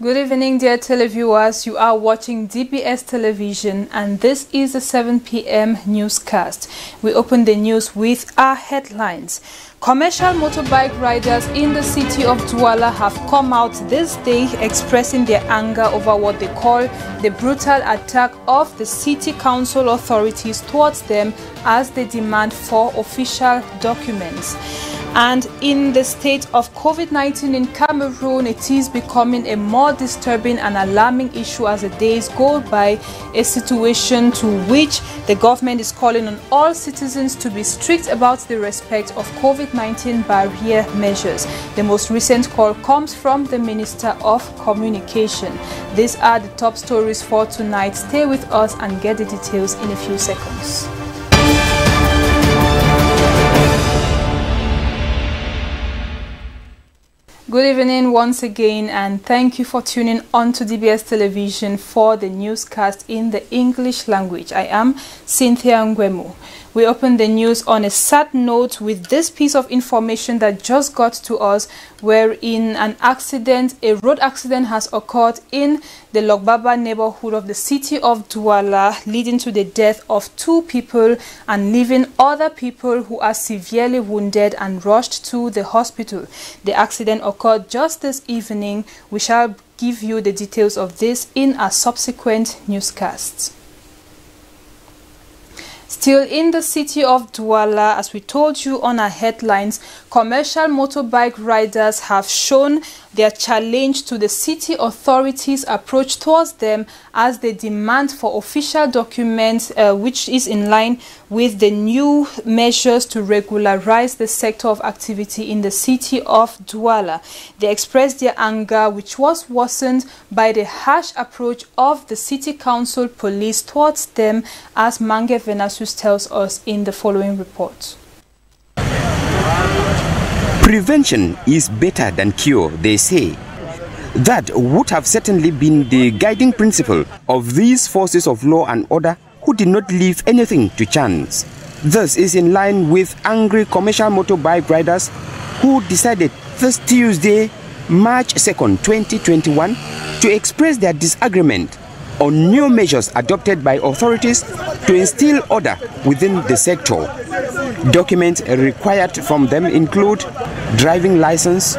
Good evening, dear televiewers. You are watching DBS Television and this is the 7 p.m. newscast. We open the news with our headlines. Commercial motorbike riders in the city of Douala have come out this day expressing their anger over what they call the brutal attack of the city council authorities towards them as they demand for official documents. And in the state of COVID-19 in Cameroon, it is becoming a more disturbing and alarming issue as the days go by, a situation to which the government is calling on all citizens to be strict about the respect of COVID-19 barrier measures. The most recent call comes from the Minister of Communication. These are the top stories for tonight. Stay with us and get the details in a few seconds. Good evening once again and thank you for tuning on to DBS Television for the newscast in the English language. I am Cynthia Ngwemu. We open the news on a sad note with this piece of information that just got to us, wherein a road accident has occurred in the Logbaba neighborhood of the city of Douala, leading to the death of 2 people and leaving other people who are severely wounded and rushed to the hospital. The accident occurred just this evening. We shall give you the details of this in our subsequent newscasts. Still in the city of Douala, as we told you on our headlines, commercial motorbike riders have shown their challenge to the city authorities' approach towards them as they demand for official documents, which is in line with the new measures to regularize the sector of activity in the city of Douala. They expressed their anger, which was worsened by the harsh approach of the city council police towards them, as Mange Venasus tells us in the following report. Prevention is better than cure, they say. That would have certainly been the guiding principle of these forces of law and order who did not leave anything to chance. This is in line with angry commercial motorbike riders who decided this Tuesday, March 2nd, 2021, to express their disagreement on new measures adopted by authorities to instill order within the sector. Documents required from them include driving license,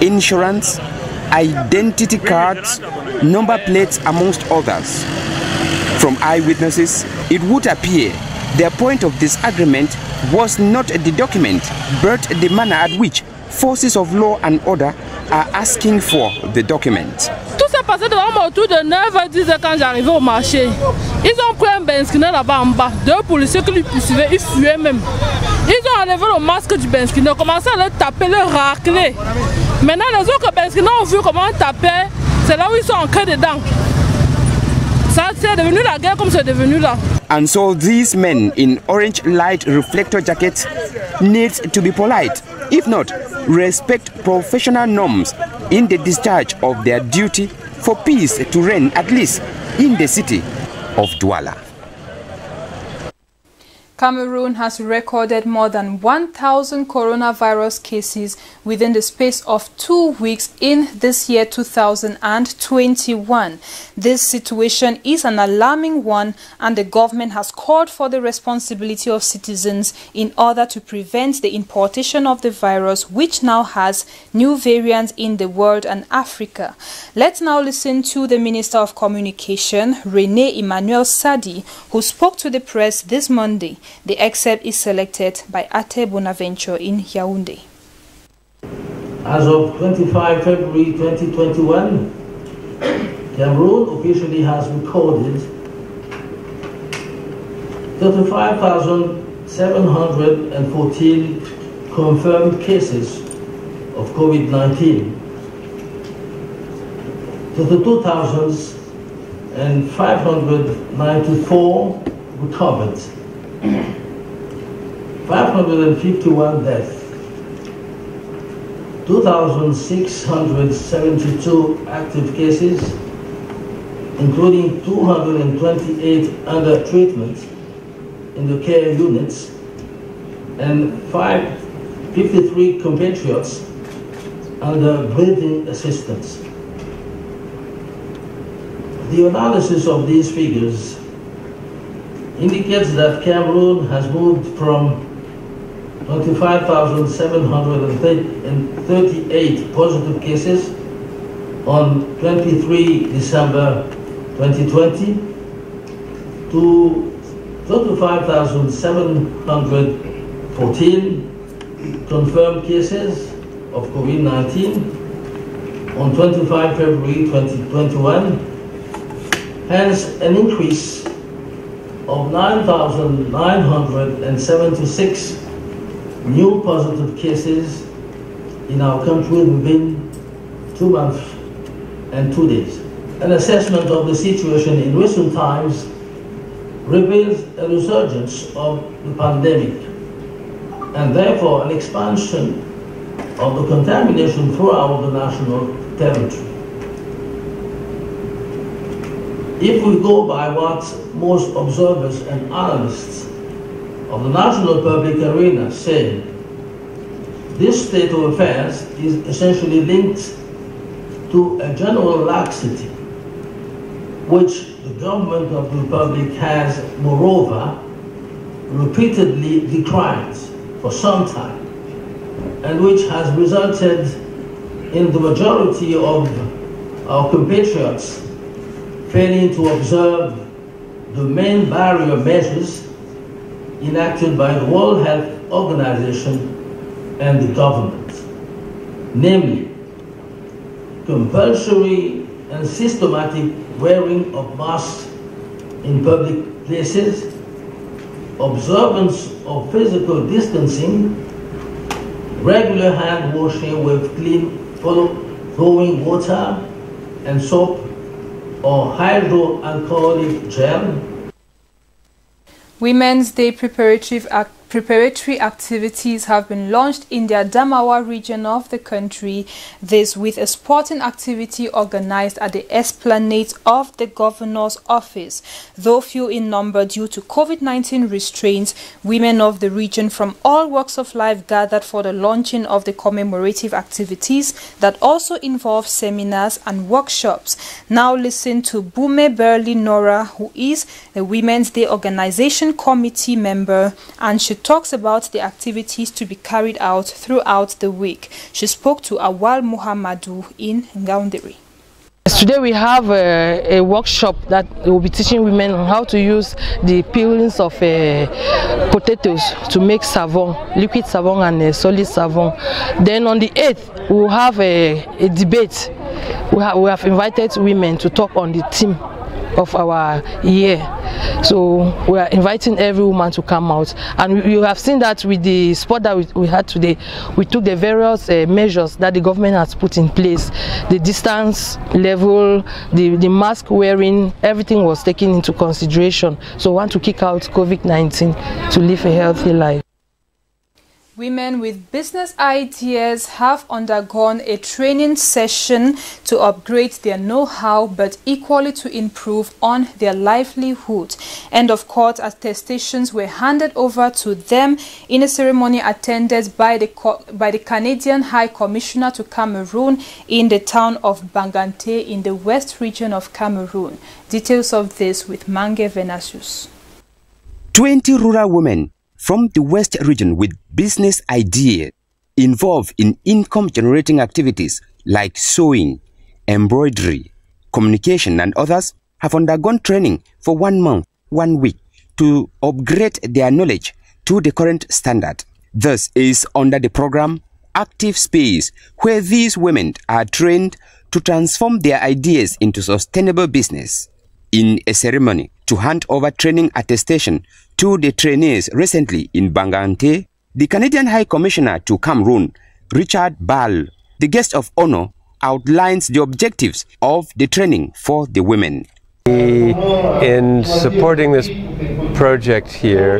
insurance, identity cards, number plates, amongst others. From eyewitnesses, it would appear their point of disagreement was not the document, but the manner at which forces of law and order are asking for the document. Tout s'est passé devant autour de 9h10 quand j'arrivais au marché. Ils ont pris un benskiné là-bas en bas. 2 policiers qui lui poursuivaient, ils fuyaient même. Ils ont enlevé le masque du benskiné, commencé à le taper, le racler. Maintenant, les autres benskiné ont vu comment on tapait. C'est là où ils sont entrés dedans. Ça, c'est devenu la guerre comme c'est devenu là. And so these men in orange light reflector jackets need to be polite, if not, respect professional norms in the discharge of their duty for peace to reign at least in the city of Douala. Cameroon has recorded more than 1,000 coronavirus cases within the space of 2 weeks in this year 2021. This situation is an alarming one, and the government has called for the responsibility of citizens in order to prevent the importation of the virus, which now has new variants in the world and Africa. Let's now listen to the Minister of Communication, René Emmanuel Sadi, who spoke to the press this Monday. The excerpt is selected by Ate Bonaventure in Yaoundé. As of 25 February 2021, Cameroon officially has recorded 35,714 confirmed cases of COVID-19, 32,594 recovered, 551 deaths, 2,672 active cases, including 228 under treatment in the care units, and 53 compatriots under breathing assistance. The analysis of these figures indicates that Cameroon has moved from 25,738 positive cases on 23 December 2020 to 25,714 confirmed cases of COVID-19 on 25 February 2021, hence an increase of 9,976 new positive cases in our country within 2 months and 2 days. An assessment of the situation in recent times reveals a resurgence of the pandemic and therefore an expansion of the contamination throughout the national territory. If we go by what most observers and analysts of the national public arena say, this state of affairs is essentially linked to a general laxity, which the government of the Republic has, moreover, repeatedly decried for some time, and which has resulted in the majority of our compatriots failing to observe the main barrier measures enacted by the World Health Organization and the government, namely compulsory and systematic wearing of masks in public places, observance of physical distancing, regular hand washing with clean flowing water and soap or hydroalcoholic gel. Women's Day preparatory activities have been launched in the Adamawa region of the country, this with a sporting activity organized at the esplanade of the governor's office. Though few in number due to COVID-19 restraints, women of the region from all walks of life gathered for the launching of the commemorative activities that also involve seminars and workshops. Now listen to Bume Burley Nora, who is the Women's Day Organization Committee member, and she talks about the activities to be carried out throughout the week. She spoke to Awal Muhammadu in Ngaounderi. Today we have a workshop that will be teaching women how to use the peelings of potatoes to make savon, liquid savon and solid savon. Then on the 8th we will have a debate. We have invited women to talk on the theme of our year. So we are inviting every woman to come out, and you have seen that with the spot that we had today, we took the various measures that the government has put in place. The distance level, the mask wearing, everything was taken into consideration. So we want to kick out COVID-19 to live a healthy life. Women with business ideas have undergone a training session to upgrade their know-how, but equally to improve on their livelihood. End of court attestations were handed over to them in a ceremony attended by the Canadian High Commissioner to Cameroon in the town of Bangante in the west region of Cameroon. Details of this with Mange Venasius. 20 rural women from the West region with business ideas involved in income-generating activities like sewing, embroidery, communication and others have undergone training for 1 month, 1 week to upgrade their knowledge to the current standard. This is under the program Active Space, where these women are trained to transform their ideas into sustainable business. In a ceremony to hand over training attestation to the trainees recently in Bangante, the Canadian High Commissioner to Cameroon, Richard Ball, the guest of honor, outlines the objectives of the training for the women. In supporting this project here,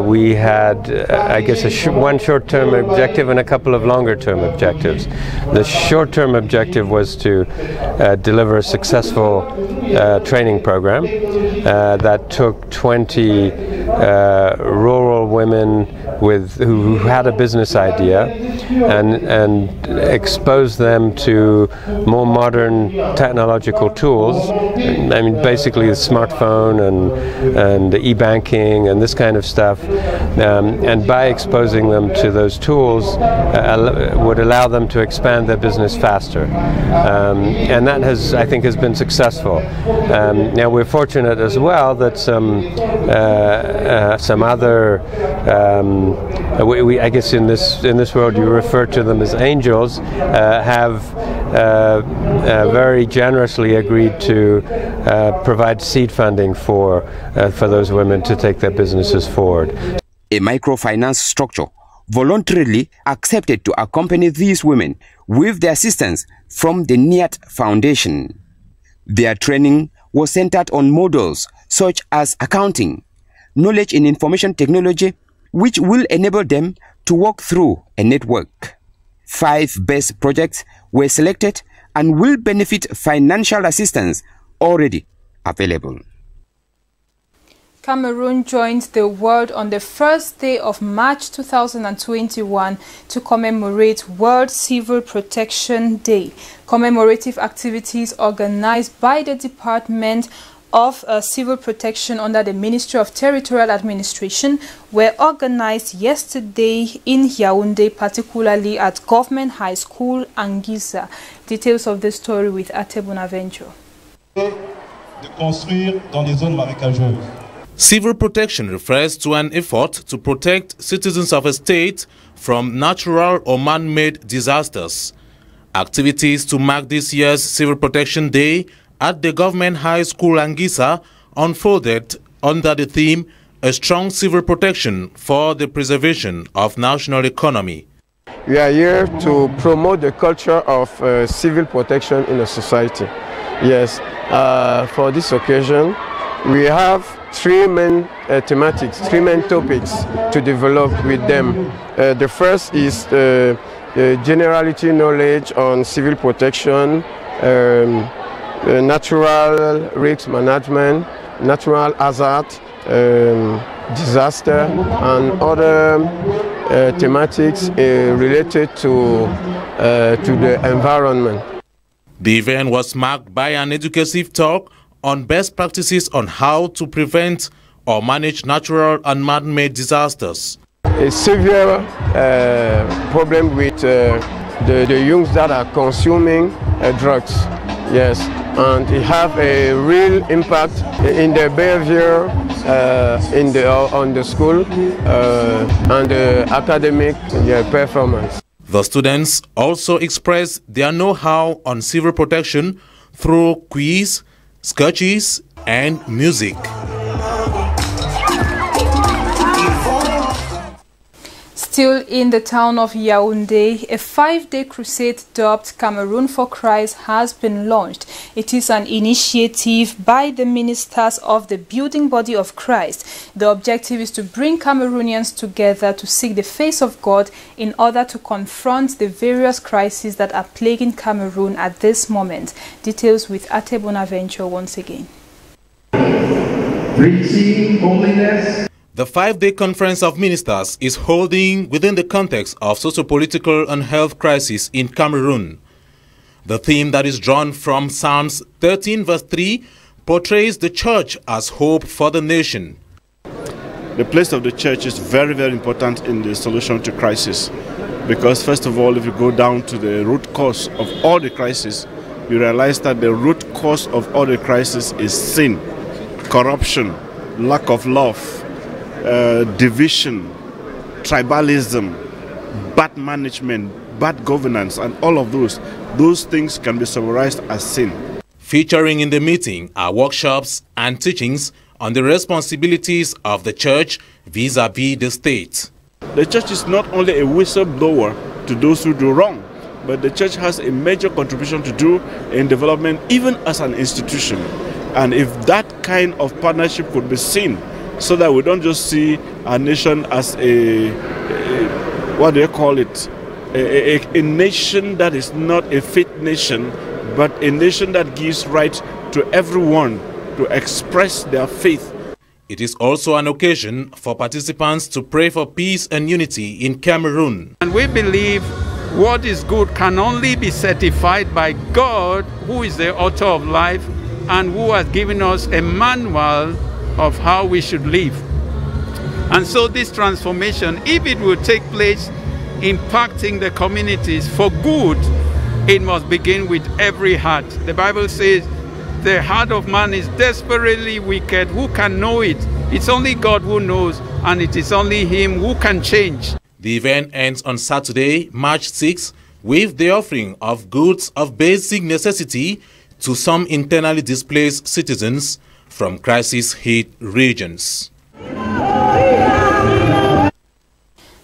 we had, I guess, one short-term objective and a couple of longer-term objectives. The short-term objective was to deliver a successful training program that took 20 rural women who had a business idea and exposed them to more modern technological tools, I mean, basically the smartphone and e-banking and this kind of stuff, and by exposing them to those tools would allow them to expand their business faster, and that I think has been successful. Now we're fortunate as well that some other I guess in this world you refer to them as angels, have very generously agreed to provide seed funding for those women to take their businesses forward. A microfinance structure voluntarily accepted to accompany these women with the assistance from the NIAT Foundation. Their training was centered on models such as accounting, knowledge in information technology, which will enable them to walk through a network. 5 best projects were selected and will benefit financial assistance already available. Cameroon joined the world on the first day of March 2021 to commemorate World Civil Protection Day. Commemorative activities organized by the Department of Civil Protection under the Ministry of Territorial Administration were organized yesterday in Yaoundé, particularly at Government High School Anguissa. Details of this story with Ate Bonaventure. De construire dans des zones marécageuses. Civil protection refers to an effort to protect citizens of a state from natural or man-made disasters. Activities to mark this year's Civil Protection Day at the Government High School Anguissa unfolded under the theme A Strong Civil Protection for the Preservation of National Economy. We are here to promote the culture of civil protection in a society. Yes, for this occasion, we have 3 main thematics, 3 main topics to develop with them. The first is generality knowledge on civil protection, natural risk management, natural hazard, disaster, and other thematics related to the environment. The event was marked by an educative talk on best practices on how to prevent or manage natural and man-made disasters. A severe problem with the youths that are consuming drugs, yes, and it have a real impact in their behavior on the school and the academic performance. The students also expressed their know-how on civil protection through quiz, sketches, and music. Still in the town of Yaoundé, a 5-day crusade dubbed Cameroon for Christ has been launched. It is an initiative by the ministers of the building body of Christ. The objective is to bring Cameroonians together to seek the face of God in order to confront the various crises that are plaguing Cameroon at this moment. Details with Ate Bonaventure once again. Preaching holiness. The 5-day Conference of Ministers is holding within the context of socio-political and health crisis in Cameroon. The theme that is drawn from Psalms 13 verse 3 portrays the church as hope for the nation. The place of the church is very, very important in the solution to crisis, because first of all, if you go down to the root cause of all the crises, you realize that the root cause of all the crisis is sin, corruption, lack of love, division, tribalism, bad management, bad governance, and all of those things can be summarized as sin. Featuring in the meeting are workshops and teachings on the responsibilities of the church vis-à-vis the state. The church is not only a whistleblower to those who do wrong, but the church has a major contribution to do in development, even as an institution. And if that kind of partnership could be seen, so that we don't just see our nation as a nation that is not a fit nation, but a nation that gives right to everyone to express their faith. It is also an occasion for participants to pray for peace and unity in Cameroon. And we believe what is good can only be certified by God, who is the author of life, and who has given us a manual of how we should live. And so this transformation, if it will take place impacting the communities for good, it must begin with every heart. The Bible says, the heart of man is desperately wicked. Who can know it? It's only God who knows, and it is only Him who can change. The event ends on Saturday, March 6, with the offering of goods of basic necessity to some internally displaced citizens from crisis-hit regions.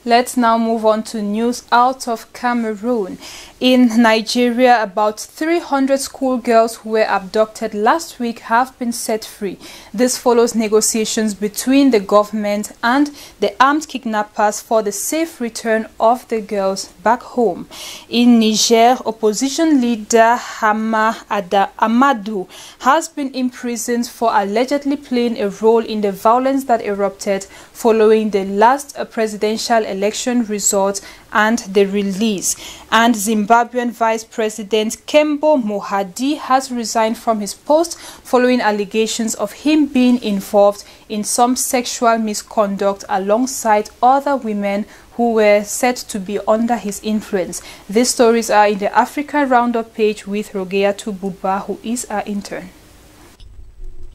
Let's now move on to news out of Cameroon. In Nigeria, about 300 schoolgirls who were abducted last week have been set free. This follows negotiations between the government and the armed kidnappers for the safe return of the girls back home. In Niger, opposition leader Hama Amadou has been imprisoned for allegedly playing a role in the violence that erupted following the last presidential election results and the release. And Zimbabwean Vice President Kembo Mohadi has resigned from his post following allegations of him being involved in some sexual misconduct alongside other women who were said to be under his influence. These stories are in the Africa Roundup page with Rogeatu Buba, who is our intern.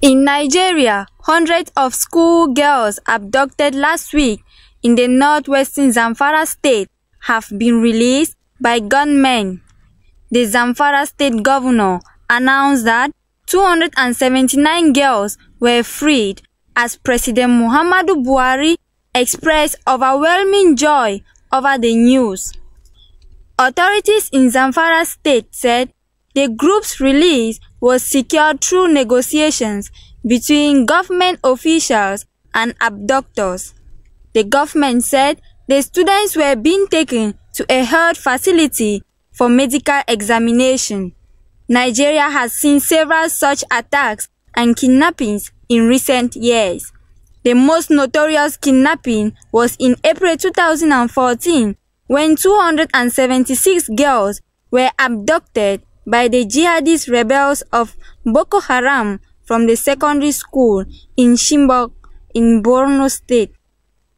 In Nigeria, hundreds of school girls abducted last week in the northwestern Zamfara state have been released by gunmen. The Zamfara state governor announced that 279 girls were freed as President Muhammadu Buhari expressed overwhelming joy over the news. Authorities in Zamfara state said the group's release was secured through negotiations between government officials and abductors. The government said the students were being taken to a health facility for medical examination. Nigeria has seen several such attacks and kidnappings in recent years. The most notorious kidnapping was in April 2014 when 276 girls were abducted by the jihadist rebels of Boko Haram from the secondary school in Chibok in Borno State.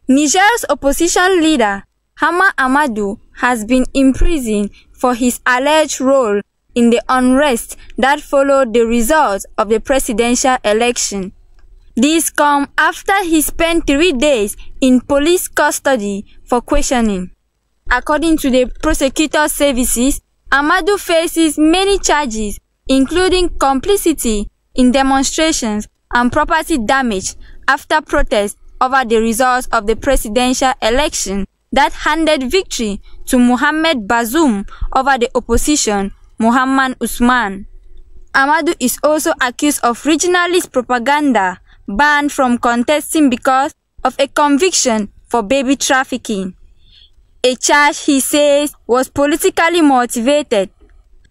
Niger's opposition leader, Hama Amadou, has been imprisoned for his alleged role in the unrest that followed the results of the presidential election. This comes after he spent 3 days in police custody for questioning. According to the prosecutor services, Amadou faces many charges, including complicity in demonstrations and property damage after protests over the results of the presidential election that handed victory to Mohamed Bazoum over the opposition, Mohamed Usman. Amadou is also accused of regionalist propaganda, banned from contesting because of a conviction for baby trafficking, a charge he says was politically motivated.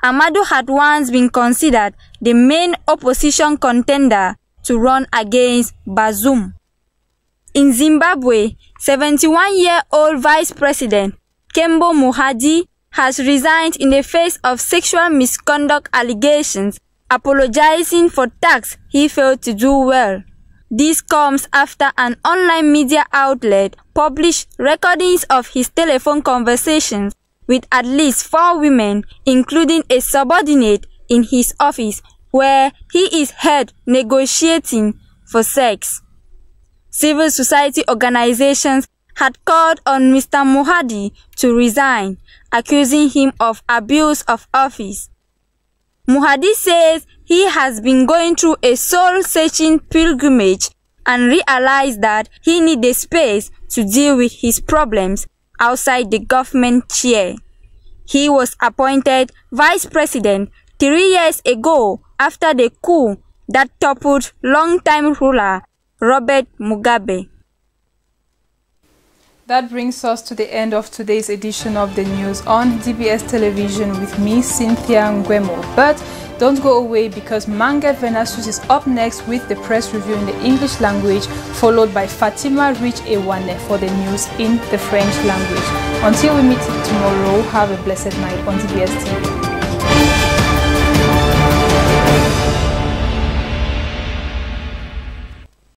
Amadou had once been considered the main opposition contender to run against Bazoum. In Zimbabwe, 71-year-old Vice President Kembo Mohadi has resigned in the face of sexual misconduct allegations, apologizing for tasks he failed to do well. This comes after an online media outlet published recordings of his telephone conversations with at least 4 women, including a subordinate in his office, where he is heard negotiating for sex. Civil society organizations had called on Mr. Mohadi to resign, accusing him of abuse of office. Mohadi says he has been going through a soul-searching pilgrimage and realized that he needed space to deal with his problems outside the government chair. He was appointed vice president 3 years ago after the coup that toppled longtime ruler Robert Mugabe. That brings us to the end of today's edition of the news on DBS Television with me, Cynthia Ngwemo. But don't go away, because Manga Venasus is up next with the press review in the English language, followed by Fatima Rich Ewane for the news in the French language. Until we meet tomorrow, have a blessed night on DBS TV.